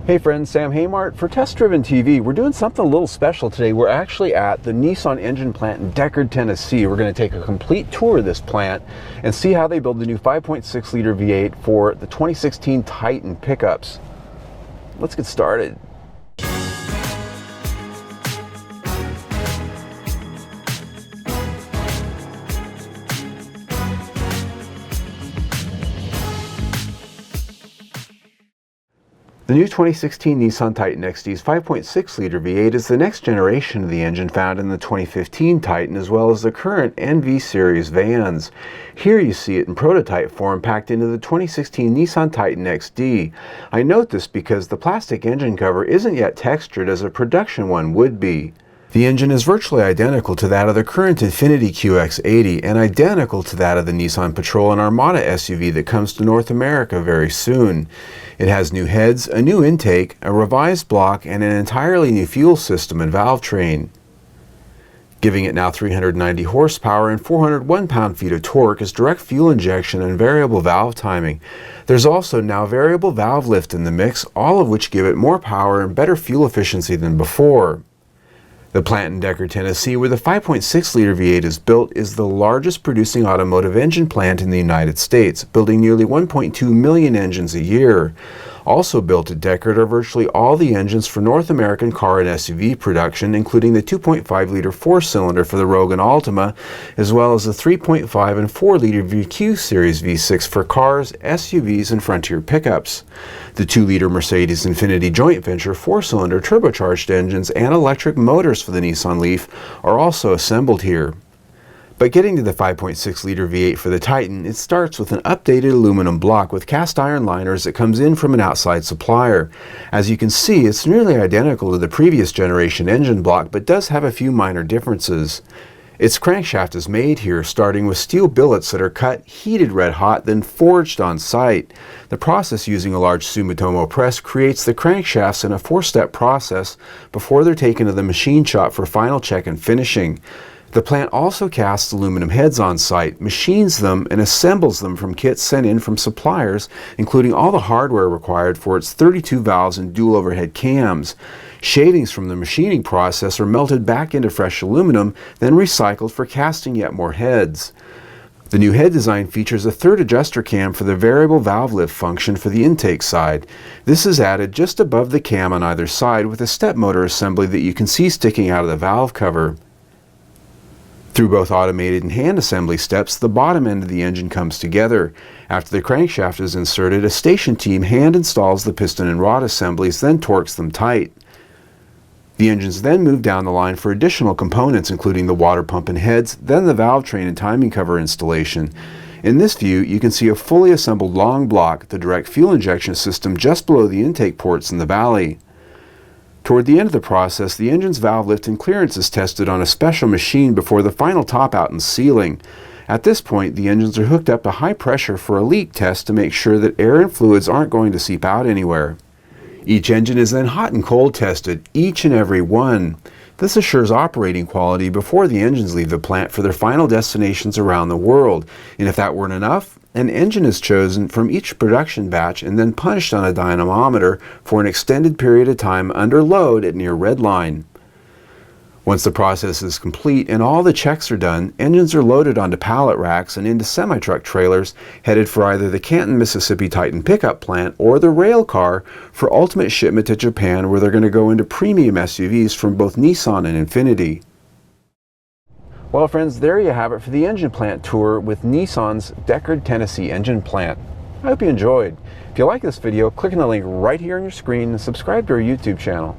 Hey friends, Sam Haymart for Test Driven TV. We're doing something a little special today. We're actually at the Nissan engine plant in Decherd, Tennessee. We're going to take a complete tour of this plant and see how they build the new 5.6 liter V8 for the 2016 Titan pickups. Let's get started. The new 2016 Nissan Titan XD's 5.6 liter V8 is the next generation of the engine found in the 2015 Titan as well as the current NV series vans. Here you see it in prototype form packed into the 2016 Nissan Titan XD. I note this because the plastic engine cover isn't yet textured as a production one would be. The engine is virtually identical to that of the current Infiniti QX80 and identical to that of the Nissan Patrol and Armada SUV that comes to North America very soon. It has new heads, a new intake, a revised block, and an entirely new fuel system and valve train. Giving it now 390 horsepower and 401 pound-feet of torque is direct fuel injection and variable valve timing. There's also now variable valve lift in the mix, all of which give it more power and better fuel efficiency than before. The plant in Decherd, Tennessee, where the 5.6 liter V8 is built, is the largest producing automotive engine plant in the United States, building nearly 1.2 million engines a year. Also built at Decherd are virtually all the engines for North American car and SUV production, including the 2.5 liter four-cylinder for the Rogue and Altima, as well as the 3.5 and 4 liter VQ Series V6 for cars, SUVs, and Frontier pickups. The 2 liter Mercedes Infiniti joint venture four-cylinder turbocharged engines and electric motors for the Nissan Leaf are also assembled here. But getting to the 5.6 liter V8 for the Titan, it starts with an updated aluminum block with cast iron liners that comes in from an outside supplier. As you can see, it's nearly identical to the previous generation engine block, but does have a few minor differences. Its crankshaft is made here, starting with steel billets that are cut, heated red hot, then forged on site. The process using a large Sumitomo press creates the crankshafts in a 4-step process before they're taken to the machine shop for final check and finishing. The plant also casts aluminum heads on site, machines them, and assembles them from kits sent in from suppliers, including all the hardware required for its 32 valves and dual overhead cams. Shavings from the machining process are melted back into fresh aluminum, then recycled for casting yet more heads. The new head design features a third adjuster cam for the variable valve lift function for the intake side. This is added just above the cam on either side with a step motor assembly that you can see sticking out of the valve cover. Through both automated and hand assembly steps, the bottom end of the engine comes together. After the crankshaft is inserted, a station team hand installs the piston and rod assemblies, then torques them tight. The engines then move down the line for additional components, including the water pump and heads, then the valve train and timing cover installation. In this view, you can see a fully assembled long block, the direct fuel injection system just below the intake ports in the valley. Toward the end of the process, the engine's valve lift and clearance is tested on a special machine before the final top out and sealing. At this point, the engines are hooked up to high pressure for a leak test to make sure that air and fluids aren't going to seep out anywhere. Each engine is then hot and cold tested, each and every one. This assures operating quality before the engines leave the plant for their final destinations around the world. And if that weren't enough, an engine is chosen from each production batch and then punched on a dynamometer for an extended period of time under load at near redline. Once the process is complete and all the checks are done, engines are loaded onto pallet racks and into semi-truck trailers headed for either the Canton, Mississippi Titan pickup plant or the rail car for ultimate shipment to Japan, where they're going to go into premium SUVs from both Nissan and Infiniti. Well friends, there you have it for the engine plant tour with Nissan's Decherd, Tennessee engine plant. I hope you enjoyed. If you like this video, click on the link right here on your screen and subscribe to our YouTube channel.